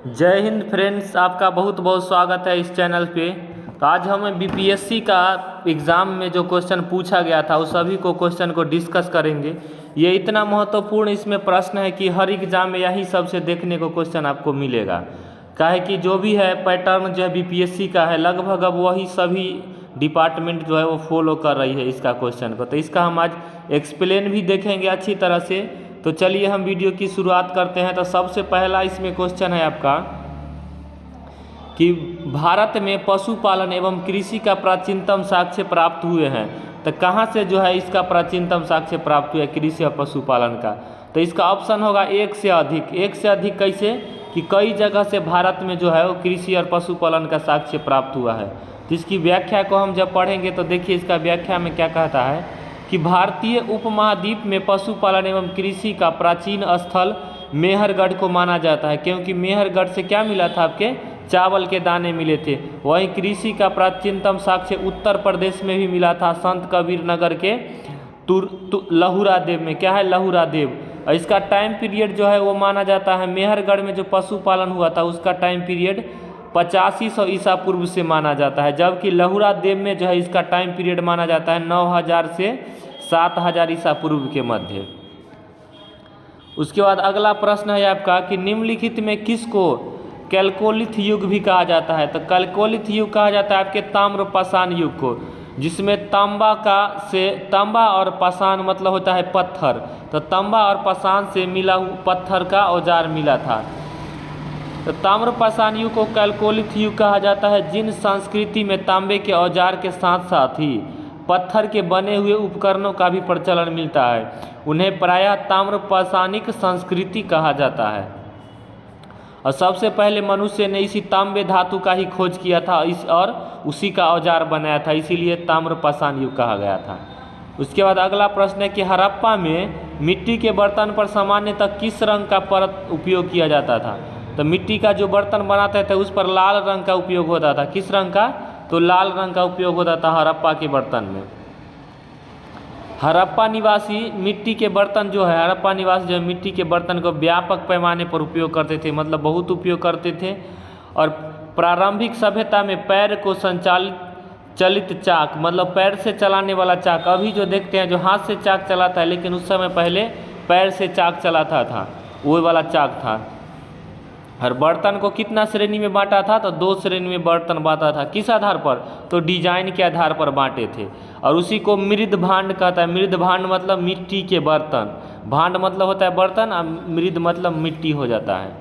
जय हिंद फ्रेंड्स, आपका बहुत बहुत स्वागत है इस चैनल पे। तो आज हमें बीपीएससी का एग्ज़ाम में जो क्वेश्चन पूछा गया था उस सभी को क्वेश्चन को डिस्कस करेंगे। ये इतना महत्वपूर्ण इसमें प्रश्न है कि हर एग्ज़ाम में यही सबसे देखने को क्वेश्चन आपको मिलेगा। काहे कि जो भी है पैटर्न जो है बीपीएससी का है लगभग अब वही सभी डिपार्टमेंट जो है वो फॉलो कर रही है इसका क्वेश्चन को। तो इसका हम आज एक्सप्लेन भी देखेंगे अच्छी तरह से। तो चलिए हम वीडियो की शुरुआत करते हैं। तो सबसे पहला इसमें क्वेश्चन है आपका कि भारत में पशुपालन एवं कृषि का प्राचीनतम साक्ष्य प्राप्त हुए हैं। तो कहाँ से जो है इसका प्राचीनतम साक्ष्य प्राप्त हुआ है कृषि और पशुपालन का? तो इसका ऑप्शन होगा एक से अधिक। एक से अधिक कैसे? कि कई जगह से भारत में जो है वो कृषि और पशुपालन का साक्ष्य प्राप्त हुआ है। तो इसकी व्याख्या को हम जब पढ़ेंगे तो देखिए इसका व्याख्या में क्या कहता है कि भारतीय उपमहाद्वीप में पशुपालन एवं कृषि का प्राचीन स्थल मेहरगढ़ को माना जाता है, क्योंकि मेहरगढ़ से क्या मिला था? आपके चावल के दाने मिले थे। वहीं कृषि का प्राचीनतम साक्ष्य उत्तर प्रदेश में भी मिला था, संत कबीर नगर के लहुरा देव में। क्या है? लहुरा देव। और इसका टाइम पीरियड जो है वो माना जाता है, मेहरगढ़ में जो पशुपालन हुआ था उसका टाइम पीरियड 8500 ईसा पूर्व से माना जाता है, जबकि लहुरा देव में जो है इसका टाइम पीरियड माना जाता है 9000 से 7000 ईसा पूर्व के मध्य। उसके बाद अगला प्रश्न है आपका कि निम्नलिखित में किसको कैल्कोलिथ युग भी कहा जाता है? तो कैल्कोलिथ युग कहा जाता है आपके ताम्रपाषाण युग को, जिसमें तांबा और पाषाण मतलब होता है पत्थर। तो तांबा और पाषाण से मिला पत्थर का औजार मिला था। तो ताम्रपाषाण युग को कैल्कोलिथ युग कहा जाता है, जिन संस्कृति में तांबे के औजार के साथ साथ ही पत्थर के बने हुए उपकरणों का भी प्रचलन मिलता है, उन्हें प्रायः ताम्रपाषाणिक संस्कृति कहा जाता है। और सबसे पहले मनुष्य ने इसी तांबे धातु का ही खोज किया था और उसी का औजार बनाया था, इसीलिए ताम्रपाषाण युग कहा गया था। उसके बाद अगला प्रश्न है कि हड़प्पा में मिट्टी के बर्तन पर सामान्यतः किस रंग का परत उपयोग किया जाता था? तो मिट्टी का जो बर्तन बनाते थे उस पर लाल रंग का उपयोग होता था। किस रंग का? तो लाल रंग का उपयोग होता था हड़प्पा के बर्तन में। हड़प्पा निवासी मिट्टी के बर्तन जो है, हड़प्पा निवासी जो मिट्टी के बर्तन को व्यापक पैमाने पर उपयोग करते थे, मतलब बहुत उपयोग करते थे। और प्रारंभिक सभ्यता में पैर को चलित चाक, मतलब पैर से चलाने वाला चाक, अभी जो देखते हैं जो हाथ से चाक चलाता है, लेकिन उस समय पहले पैर से चाक चलाता था, वो वाला चाक था। हर बर्तन को कितना श्रेणी में बांटा था? तो 2 श्रेणी में बर्तन बांटा था। किस आधार पर? तो डिजाइन के आधार पर बांटे थे, और उसी को मृद भांड कहता है। मृद भांड मतलब मिट्टी के बर्तन, भांड मतलब होता है बर्तन, और मृद मतलब मिट्टी हो जाता है।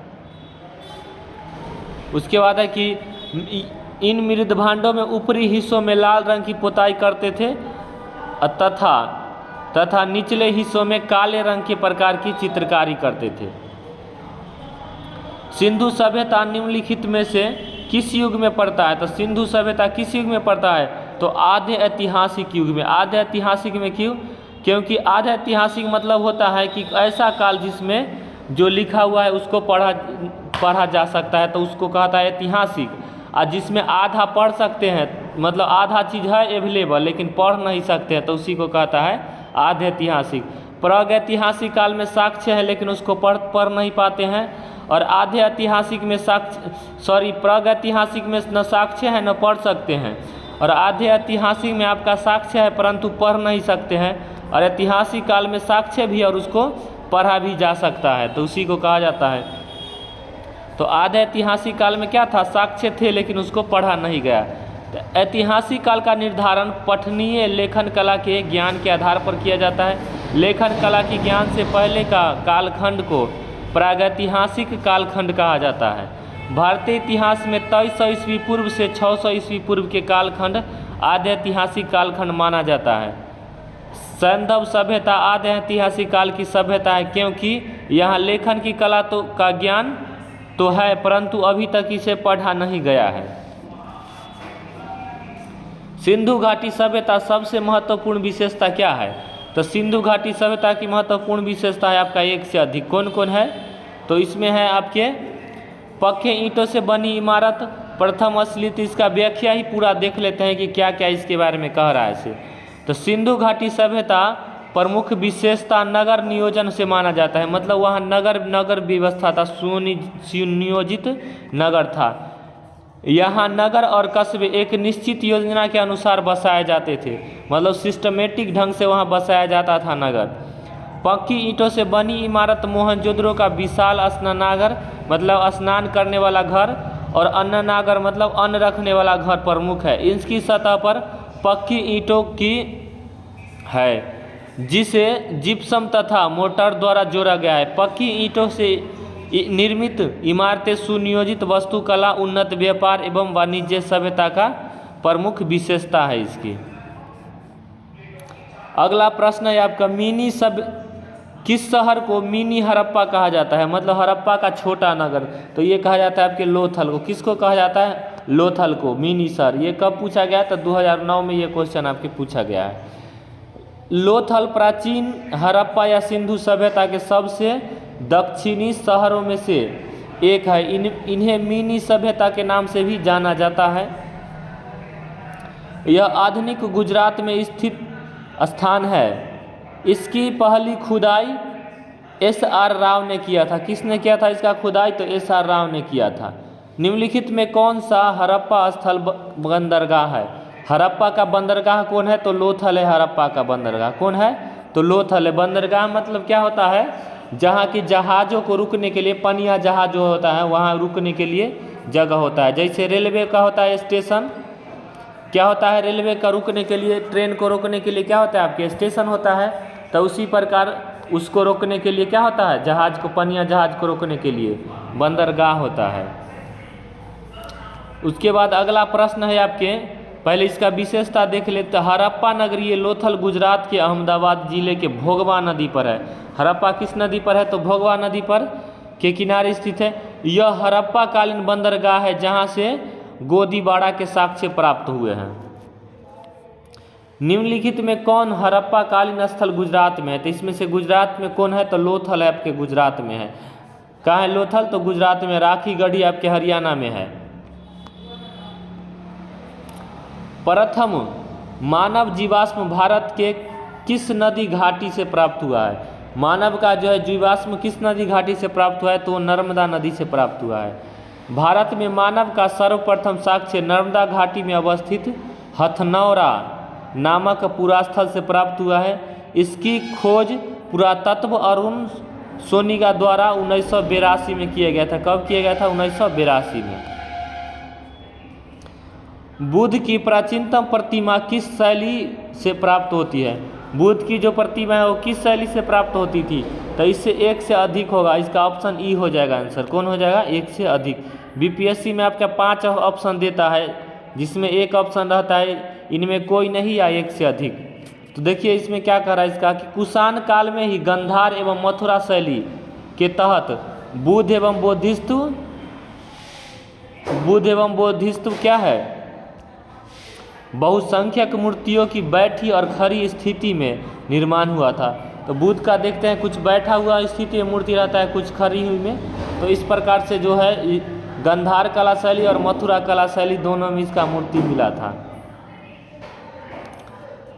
उसके बाद है कि इन मृद भांडों में ऊपरी हिस्सों में लाल रंग की पुताई करते थे तथा निचले हिस्सों में काले रंग के प्रकार की चित्रकारी करते थे। सिंधु सभ्यता निम्नलिखित में से किस युग में पड़ता है? तो सिंधु सभ्यता किस युग में पड़ता है? तो आधे ऐतिहासिक युग में। आधे ऐतिहासिक में क्यों? क्योंकि आधे ऐतिहासिक मतलब होता है कि ऐसा काल जिसमें जो लिखा हुआ है उसको पढ़ा जा सकता है, तो उसको कहता है ऐतिहासिक। और जिसमें आधा पढ़ सकते हैं, मतलब आधा चीज़ है अवेलेबल लेकिन पढ़ नहीं सकते हैं, तो उसी को कहता है आधे ऐतिहासिक। प्रागैतिहासिक काल में साक्ष्य है लेकिन उसको पढ़ नहीं पाते हैं, और आधे ऐतिहासिक में प्रागैतिहासिक में न साक्ष्य है न पढ़ सकते हैं, और आधे ऐतिहासिक में आपका साक्ष्य है परंतु पढ़ नहीं सकते हैं, और ऐतिहासिक काल में साक्ष्य भी और उसको पढ़ा भी जा सकता है, तो उसी को कहा जाता है। तो आधे ऐतिहासिक काल में क्या था? साक्ष्य थे लेकिन उसको पढ़ा नहीं गया। तो ऐतिहासिक काल का निर्धारण पठनीय लेखन कला के ज्ञान के आधार पर किया जाता है। लेखन कला की ज्ञान से पहले का कालखंड को प्रागैतिहासिक कालखंड कहा जाता है। भारतीय इतिहास में 2300 ईस्वी पूर्व से 600 ईस्वी पूर्व के कालखंड आधे ऐतिहासिक कालखंड माना जाता है। सैंधव सभ्यता आधे ऐतिहासिक काल की सभ्यता है, क्योंकि यहाँ लेखन की कला का ज्ञान तो है परंतु अभी तक इसे पढ़ा नहीं गया है। सिंधु घाटी सभ्यता सबसे महत्वपूर्ण विशेषता क्या है? तो सिंधु घाटी सभ्यता की महत्वपूर्ण विशेषता है आपका एक से अधिक। कौन कौन है? तो इसमें है आपके पक्के ईंटों से बनी इमारत, प्रथम असलियत। इसका व्याख्या ही पूरा देख लेते हैं कि क्या क्या इसके बारे में कह रहा है इसे। तो सिंधु घाटी सभ्यता प्रमुख विशेषता नगर नियोजन से माना जाता है, मतलब वहाँ नगर व्यवस्था था, सुनियोजित नगर था। यहाँ नगर और कस्बे एक निश्चित योजना के अनुसार बसाए जाते थे, मतलब सिस्टमेटिक ढंग से वहाँ बसाया जाता था नगर। पक्की ईंटों से बनी इमारत मोहनजोदड़ो का विशाल स्नानागार, मतलब स्नान करने वाला घर, और अन्ननागर मतलब अन्न रखने वाला घर प्रमुख है। इसकी सतह पर पक्की ईंटों की है जिसे जिप्सम तथा मोटर द्वारा जोड़ा गया है। पक्की ईंटों से निर्मित इमारतें सुनियोजित वास्तुकला, उन्नत व्यापार एवं वाणिज्य सभ्यता का प्रमुख विशेषता है इसकी। अगला प्रश्न है आपका, किस शहर को मिनी हड़प्पा कहा जाता है, मतलब हड़प्पा का छोटा नगर। तो ये कहा जाता है आपके लोथल को। किसको कहा जाता है? लोथल को, मिनी शहर। ये कब पूछा गया? तो 2009 में ये क्वेश्चन आपके पूछा गया है। लोथल प्राचीन हड़प्पा या सिंधु सभ्यता के सबसे दक्षिणी शहरों में से एक है। इन्हें मिनी सभ्यता के नाम से भी जाना जाता है। यह आधुनिक गुजरात में स्थित स्थान है। इसकी पहली खुदाई SR राव ने किया था। किसने किया था इसका खुदाई? तो SR राव ने किया था। निम्नलिखित में कौन सा हड़प्पा स्थल बंदरगाह है? हड़प्पा का बंदरगाह कौन है? तो लोथल है। हड़प्पा का बंदरगाह कौन है? तो लोथल है। बंदरगाह मतलब क्या होता है? जहाँ की जहाज़ों को रुकने के लिए, पनिया जहाज जो होता है वहाँ रुकने के लिए जगह होता है। जैसे रेलवे का होता है स्टेशन, क्या होता है? रेलवे का रुकने के लिए, ट्रेन को रोकने के लिए क्या होता है? आपके स्टेशन होता है। तो उसी प्रकार उसको रोकने के लिए क्या होता है? जहाज को, पनिया जहाज को रोकने के लिए बंदरगाह होता है। उसके बाद अगला प्रश्न है आपके, पहले इसका विशेषता देख लेते हैं। हड़प्पा नगरी लोथल गुजरात के अहमदाबाद जिले के भोगवा नदी पर है। हड़प्पा किस नदी पर है? तो भोगवा नदी पर के किनारे स्थित है। यह हड़प्पा कालीन बंदरगाह है जहाँ से गोदीबाड़ा के साक्ष्य प्राप्त हुए हैं। निम्नलिखित में कौन हड़प्पा कालीन स्थल गुजरात में है? तो इसमें से गुजरात में कौन है? तो लोथल है आपके गुजरात में है। कहाँ है लोथल? तो गुजरात में। राखी गढ़ी आपके हरियाणा में है। प्रथम मानव जीवाश्म भारत के किस नदी घाटी से प्राप्त हुआ है? मानव का जो है जीवाश्म किस नदी घाटी से प्राप्त हुआ है? तो नर्मदा नदी से प्राप्त हुआ है। भारत में मानव का सर्वप्रथम साक्ष्य नर्मदा घाटी में अवस्थित हथनौरा नामक पुरास्थल से प्राप्त हुआ है। इसकी खोज पुरातत्व अरुण सोनीगा द्वारा 1982 में किया गया था। कब किया गया था? 1982 में। बुद्ध की प्राचीनतम प्रतिमा किस शैली से प्राप्त होती है? बुद्ध की जो प्रतिमा है वो किस शैली से प्राप्त होती थी? तो इससे एक से अधिक होगा। इसका ऑप्शन ई हो जाएगा आंसर। कौन हो जाएगा? एक से अधिक। बीपीएससी में आपका 5 ऑप्शन देता है, जिसमें एक ऑप्शन रहता है इनमें कोई नहीं या एक से अधिक। तो देखिए इसमें क्या कह रहा है इसका, कि कुषाण काल में ही गंधार एवं मथुरा शैली के तहत बुद्ध एवं बोधिसत्व क्या है? बहुसंख्यक मूर्तियों की बैठी और खड़ी स्थिति में निर्माण हुआ था। तो बुद्ध का देखते हैं कुछ बैठा हुआ स्थिति में मूर्ति रहता है, कुछ खड़ी हुई में। तो इस प्रकार से जो है गंधार कला शैली और मथुरा कला शैली दोनों में इसका मूर्ति मिला था।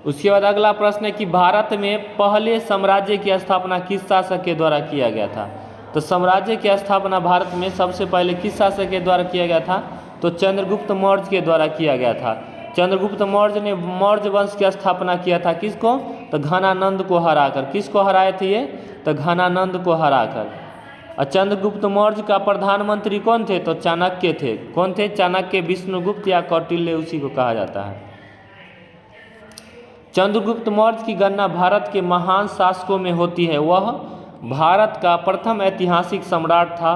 उसके बाद अगला प्रश्न है कि भारत में पहले साम्राज्य की स्थापना किस शासक के द्वारा किया गया था? तो साम्राज्य की स्थापना भारत में सबसे पहले किस शासक के द्वारा किया गया था? तो चंद्रगुप्त मौर्य के द्वारा किया गया था। चंद्रगुप्त मौर्य ने मौर्य वंश की स्थापना किया था। किसको? तो घनानंद को हराकर। किसको हराए थे ये? तो घनानंद को हराकर। और चंद्रगुप्त मौर्य का प्रधानमंत्री कौन थे? तो चाणक्य थे। कौन थे? चाणक्य, विष्णुगुप्त या कौटिल्य, उसी को कहा जाता है। चंद्रगुप्त मौर्य की गणना भारत के महान शासकों में होती है। वह भारत का प्रथम ऐतिहासिक सम्राट था।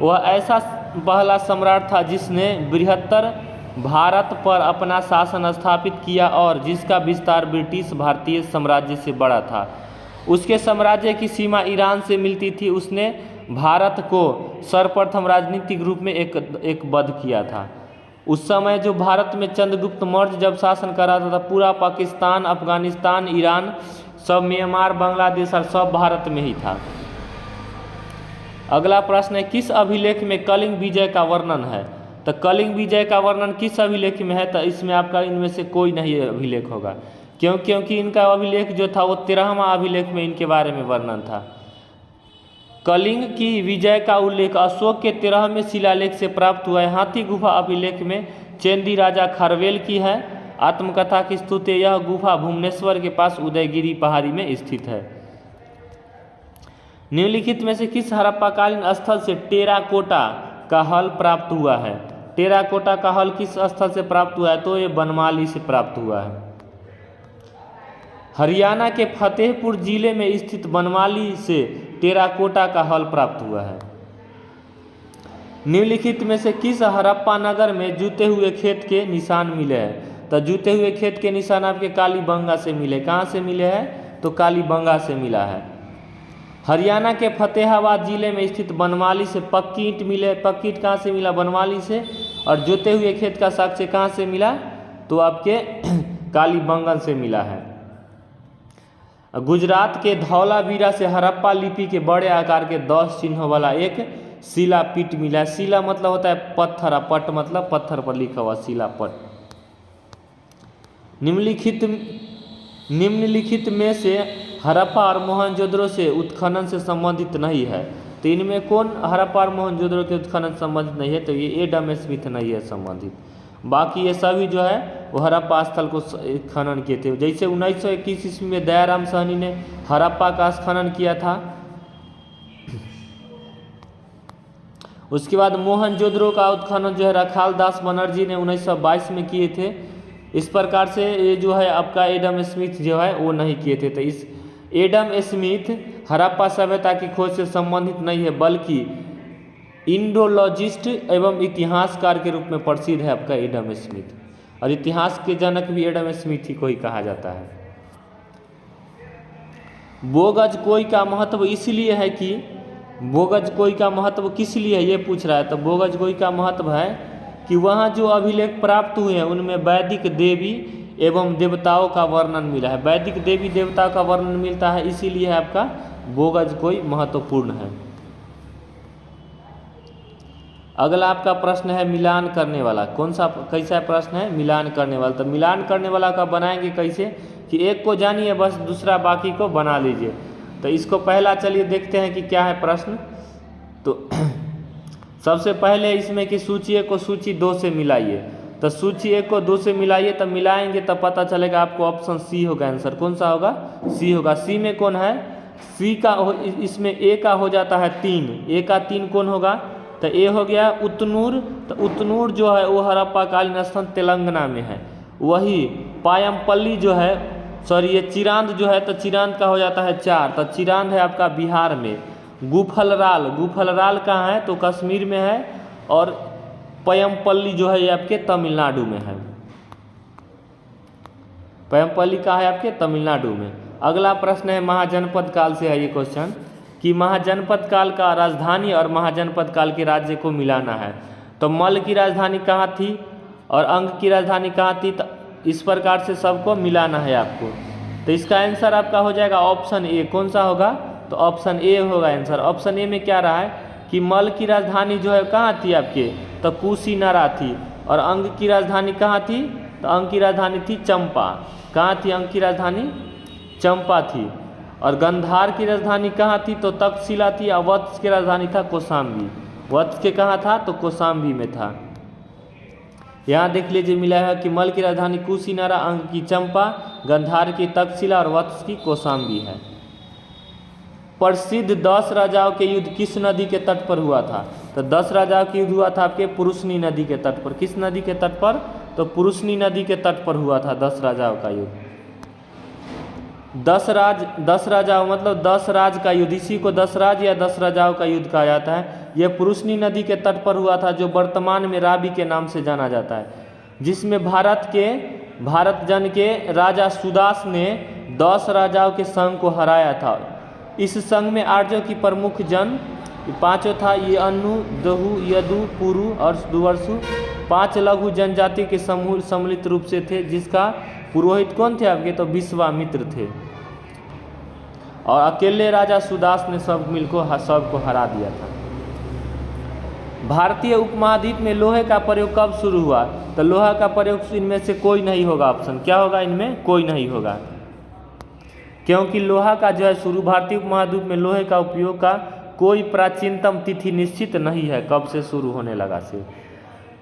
वह ऐसा पहला सम्राट था जिसने बृहत्तर भारत पर अपना शासन स्थापित किया और जिसका विस्तार ब्रिटिश भारतीय साम्राज्य से बड़ा था। उसके साम्राज्य की सीमा ईरान से मिलती थी। उसने भारत को सर्वप्रथम राजनीतिक रूप में एक बद्ध किया था। उस समय जो भारत में चंद्रगुप्त मौर्य जब शासन कर रहा था, पूरा पाकिस्तान, अफगानिस्तान, ईरान, सब म्यांमार, बांग्लादेश और सब भारत में ही था। अगला प्रश्न है, किस अभिलेख में कलिंग विजय का वर्णन है? तो कलिंग विजय का वर्णन किस अभिलेख में है? तो इसमें आपका इनमें से कोई नहीं अभिलेख होगा। क्योंकि इनका अभिलेख जो था वो 13वां अभिलेख में इनके बारे में वर्णन था। कलिंग की विजय का उल्लेख अशोक के 13वें शिलालेख से प्राप्त हुआ है। हाथी गुफा अभिलेख में चेंदी राजा खारवेल की है। आत्मकथा की स्तुति, यह गुफा भुवनेश्वर के पास उदयगिरी पहाड़ी में स्थित है। निम्नलिखित में से किस हड़प्पाकालीन स्थल से टेराकोटा का हल प्राप्त हुआ है? टेराकोटा का हल किस स्थल से प्राप्त हुआ है? तो ये बनमाली से प्राप्त हुआ है। हरियाणा के फतेहपुर जिले में स्थित बनमाली से टेराकोटा का हल प्राप्त हुआ है। निम्नलिखित में से किस हड़प्पा नगर में जूते हुए खेत के निशान मिले हैं? तो जूते हुए खेत के निशान आपके कालीबंगा से मिले। कहाँ से मिले हैं? तो कालीबंगा से मिला है। हरियाणा के फतेहाबाद जिले में स्थित बनमाली से पक्की ईंट मिले। पक्की ईंट कहाँ से मिला? बनमाली से। और जूते हुए खेत का साक्ष्य कहाँ से मिला? तो आपके कालीबंगन से मिला है। गुजरात के धौलावीरा से हड़प्पा लिपि के बड़े आकार के 10 चिन्हों वाला एक शिलापीठ मिला है। शिला मतलब होता है पत्थर, पट मतलब पत्थर पर लिखा हुआ शिलापट। निम्नलिखित में से हड़प्पा और मोहनजोदड़ो से उत्खनन से संबंधित नहीं है। तो इनमें कौन हड़प्पा और मोहनजोदड़ो के उत्खनन संबंधित नहीं है? तो ये एडम स्मिथ नहीं है संबंधित। बाकी ये सभी जो है वो हड़प्पा स्थल को खनन किए थे। जैसे 1921 ईस्वी में दयाराम साहनी ने हड़प्पा का खनन किया था। उसके बाद मोहनजोदड़ो का उत्खनन जो है रखाल दास बनर्जी ने 1922 में किए थे। इस प्रकार से ये जो है आपका एडम स्मिथ जो है वो नहीं किए थे। तो इस एडम स्मिथ हड़प्पा सभ्यता की खोज से संबंधित नहीं है, बल्कि इंडोलॉजिस्ट एवं इतिहासकार के रूप में प्रसिद्ध है आपका एडम स्मिथ। और इतिहास के जनक भी एडम स्मिथ ही को ही कहा जाता है। बोगज कोई का महत्व इसलिए है कि बोगज कोई का महत्व किस लिए है ये पूछ रहा है। तो बोगज कोई का महत्व है कि वहाँ जो अभिलेख प्राप्त हुए हैं उनमें वैदिक देवी एवं देवताओं का वर्णन मिला है। वैदिक देवी देवताओं का वर्णन मिलता है, इसीलिए आपका बोगज कोई महत्वपूर्ण है। अगला आपका प्रश्न है मिलान करने वाला। कौन सा कैसा प्रश्न है? मिलान करने वाला। तो मिलान करने वाला का बनाएंगे कैसे कि एक को जानिए बस, दूसरा बाकी को बना लीजिए। तो इसको पहला चलिए देखते हैं कि क्या है प्रश्न। तो सबसे पहले इसमें कि सूची 1 को सूची 2 से मिलाइए। तो सूची 1 को 2 से मिलाइए, तब मिलाएंगे तब पता चलेगा आपको। ऑप्शन सी होगा आंसर। कौन सा होगा? सी होगा। सी में कौन है? सी का इसमें ए का हो जाता है 3। ए का 3 कौन होगा? तो ए हो गया उतनूर। तो उतनूर जो है वो हड़प्पा कालीन स्थल तेलंगाना में है। वही पायमपल्ली जो है, सॉरी ये चिरांद जो है, तो चिरांद का हो जाता है 4। तो चिरांद है आपका बिहार में। गुफलराल, गुफलराल कहाँ है? तो कश्मीर में है। और पयमपल्ली जो है ये आपके तमिलनाडु में है। पयमपल्ली कहाँ है? आपके तमिलनाडु में। अगला प्रश्न है महाजनपद काल से है ये क्वेश्चन कि महाजनपद काल का राजधानी और महाजनपद काल के राज्य को मिलाना है। तो मल्ल की राजधानी कहाँ थी और अंग की राजधानी कहाँ थी? तो इस प्रकार से सबको मिलाना है आपको। तो इसका आंसर आपका हो जाएगा ऑप्शन ए। कौन सा होगा? तो ऑप्शन ए होगा आंसर। ऑप्शन ए में क्या रहा है कि मल्ल की राजधानी जो है कहाँ थी आपके? तो कुशीनरा थी। और अंग की राजधानी कहाँ थी? तो अंग की राजधानी थी चंपा। कहाँ थी अंग की राजधानी? चंपा थी। और गंधार की राजधानी कहाँ थी? तो तक्षशिला थी। और वत्स की राजधानी था कौशाम्बी। वत्स के कहाँ था? तो कौशाम्बी में था। यहाँ देख लीजिए मिला है कि मल्ल की राजधानी कुशीनरा, अंग की चंपा, गंधार की तक्षशिला और वत्स की कौशाम्बी है। प्रसिद्ध 10 राजाओं के युद्ध किस नदी के तट पर हुआ था? तो 10 राजाओं के युद्ध हुआ था आपके पुरुषनी नदी के तट पर। किस नदी के तट पर? तो पुरुषनी नदी के तट पर हुआ था 10 राजाओं का युद्ध। 10 राजाओं मतलब 10 राज का युद्ध, इसी को 10 राज या 10 राजाओं का युद्ध कहा जाता है। यह पुरुषनी नदी के तट पर हुआ था, जो वर्तमान में रावी के नाम से जाना जाता है, जिसमें भारत जन के राजा सुदास ने 10 राजाओं के संघ को हराया था। इस संघ में आर्यों की प्रमुख जन 5 था, ये अनु, दहु, यदु, पुरु और दुवर्सु। 5 लघु जनजाति के समूह सम्मिलित रूप से थे, जिसका पुरोहित कौन थे आपके? तो विश्वामित्र थे। और अकेले राजा सुदास ने सब मिलकर सबको हरा दिया था। भारतीय उपमहाद्वीप में लोहे का प्रयोग कब शुरू हुआ? तो लोहा का प्रयोग इनमें से कोई नहीं होगा। ऑप्शन क्या होगा? इनमें कोई नहीं होगा, क्योंकि लोहा का जो है शुरू भारतीय उपमहाद्वीप में लोहे का उपयोग का कोई प्राचीनतम तिथि निश्चित नहीं है, कब से शुरू होने लगा से।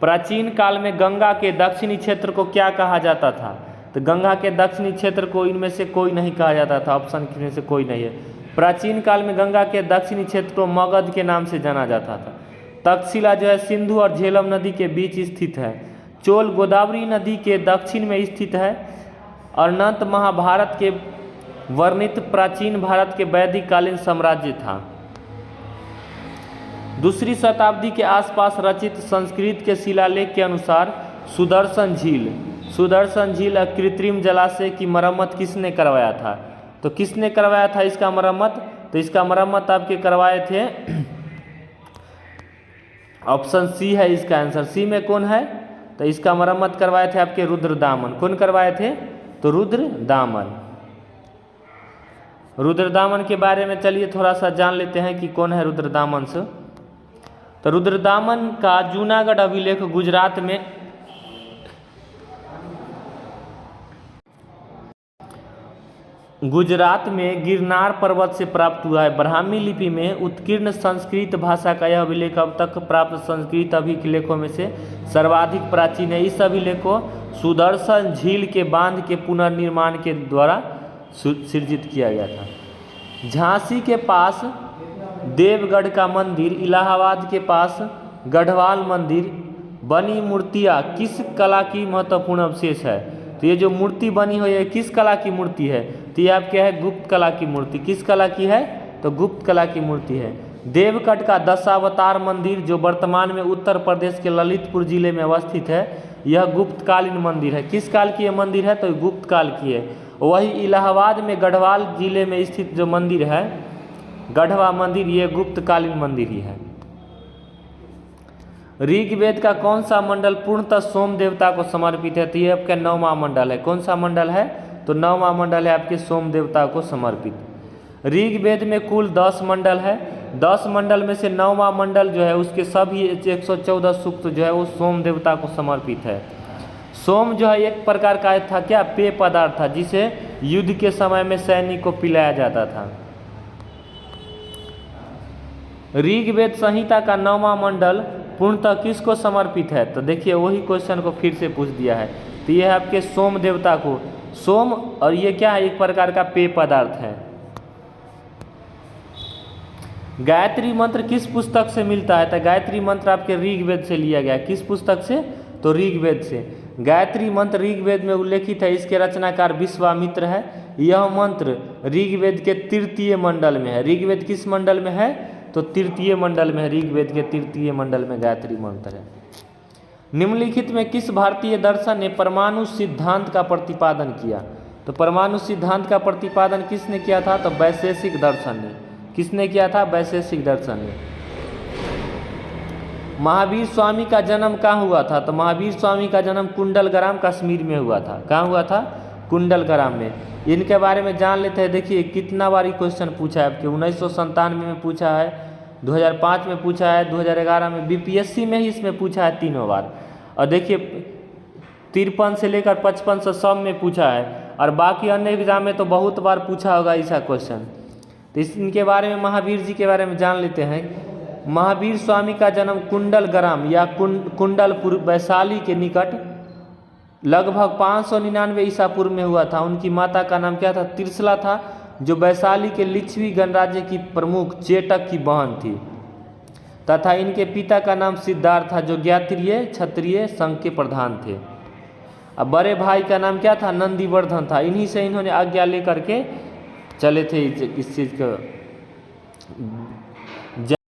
प्राचीन काल में गंगा के दक्षिणी क्षेत्र को क्या कहा जाता था? तो गंगा के दक्षिणी क्षेत्र को इनमें से कोई नहीं कहा जाता था। ऑप्शन में से कोई नहीं है। प्राचीन काल में गंगा के दक्षिणी क्षेत्र को मगध के नाम से जाना जाता था। तक्षशिला जो है सिंधु और झेलम नदी के बीच स्थित है। चोल गोदावरी नदी के दक्षिण में स्थित है। अनंत महाभारत के वर्णित प्राचीन भारत के वैदिक कालीन साम्राज्य था। दूसरी शताब्दी के आसपास रचित संस्कृत के शिलालेख के अनुसार सुदर्शन झील कृत्रिम जलाशय की मरम्मत किसने करवाया था? तो किसने करवाया था इसका मरम्मत? तो इसका मरम्मत आपके करवाए थे, ऑप्शन सी है इसका आंसर। सी में कौन है? तो इसका मरम्मत करवाए थे आपके रुद्रदामन। कौन करवाए थे? तो रुद्रदामन। रुद्रदामन के बारे में चलिए थोड़ा सा जान लेते हैं कि कौन है रुद्रदामन से। तो रुद्रदामन का जूनागढ़ अभिलेख गुजरात में गिरनार पर्वत से प्राप्त हुआ है। ब्राह्मी लिपि में उत्कीर्ण संस्कृत भाषा का यह अभिलेख अब तक प्राप्त संस्कृत अभिलेखों में से सर्वाधिक प्राचीन है। इस अभिलेख को सुदर्शन झील के बांध के पुनर्निर्माण के द्वारा सृजित किया गया था। झांसी के पास देवगढ़ का मंदिर, इलाहाबाद के पास गढ़वाल मंदिर, बनी मूर्तियाँ किस कला की महत्वपूर्ण अवशेष है? तो ये जो मूर्ति बनी हुई है किस कला की मूर्ति है? तो ये आपके है गुप्त कला की मूर्ति। किस कला की है? तो गुप्त कला की मूर्ति है। देवगढ़ का दशावतार मंदिर जो वर्तमान में उत्तर प्रदेश के ललितपुर जिले में अवस्थित है, यह गुप्तकालीन मंदिर है। किस काल की यह मंदिर है? तो गुप्त काल की है। वही इलाहाबाद में गढ़वाल जिले में स्थित जो मंदिर है गढ़वा मंदिर, ये गुप्तकालीन मंदिर ही है। ऋग्वेद का कौन सा मंडल पूर्णतः सोम देवता को समर्पित है? तो ये आपका 9वां मंडल है। कौन सा मंडल है? तो 9वां मंडल है आपके सोम देवता को समर्पित। ऋग्वेद में कुल 10 मंडल है। 10 मंडल में से 9वां मंडल जो है उसके सभी 114 सूक्त जो है वो सोम देवता को समर्पित है। सोम जो है एक प्रकार का था क्या? पेय पदार्थ था जिसे युद्ध के समय में सैनिक को पिलाया जाता था। ऋग्वेद संहिता का 9वां मंडल पूर्णतः किसको समर्पित है? तो देखिए वही क्वेश्चन को फिर से पूछ दिया है। तो ये है आपके सोम देवता को। सोम और ये क्या है? एक प्रकार का पेय पदार्थ है। गायत्री मंत्र किस पुस्तक से मिलता है? तो गायत्री मंत्र आपके ऋग्वेद से लिया गया। किस पुस्तक से? तो ऋग्वेद से। गायत्री मंत्र ऋग्वेद में उल्लेखित है। इसके रचनाकार विश्वामित्र है। यह मंत्र ऋग्वेद के तृतीय मंडल में है। ऋग्वेद किस मंडल में है? तो तृतीय मंडल में है। ऋग्वेद के तृतीय मंडल में गायत्री मंत्र है। निम्नलिखित में किस भारतीय दर्शन ने परमाणु सिद्धांत का प्रतिपादन किया? तो परमाणु सिद्धांत का प्रतिपादन किसने किया था? तो वैशेषिक दर्शन ने। किसने किया था? वैशेषिक दर्शन ने। महावीर स्वामी का जन्म कहाँ हुआ था? तो महावीर स्वामी का जन्म कुंडलग्राम कश्मीर में हुआ था। कहाँ हुआ था? कुंडलग्राम में। इनके बारे में जान लेते हैं। देखिए कितना बारी क्वेश्चन पूछा है आपके। 1997 में पूछा है, 2005 में पूछा है, 2011 में, बीपीएससी में ही इसमें पूछा है 3 बार। और देखिए 53 से लेकर 55 सब में पूछा है। और बाकी अन्य एग्जाम में तो बहुत बार पूछा होगा ऐसा क्वेश्चन। तो इनके बारे में, महावीर जी के बारे में जान लेते हैं। महावीर स्वामी का जन्म कुंडलग्राम या कुंडलपुर वैशाली के निकट लगभग 599 ईसा पूर्व में हुआ था। उनकी माता का नाम क्या था? त्रिशला था, जो वैशाली के लिच्छवी गणराज्य की प्रमुख चेटक की बहन थी। तथा इनके पिता का नाम सिद्धार्थ था, जो ज्ञात्रीय क्षत्रिय संघ के प्रधान थे। अब बड़े भाई का नाम क्या था? नंदीवर्धन था। इन्हीं से इन्होंने आज्ञा लेकर के चले थे इस चीज़ को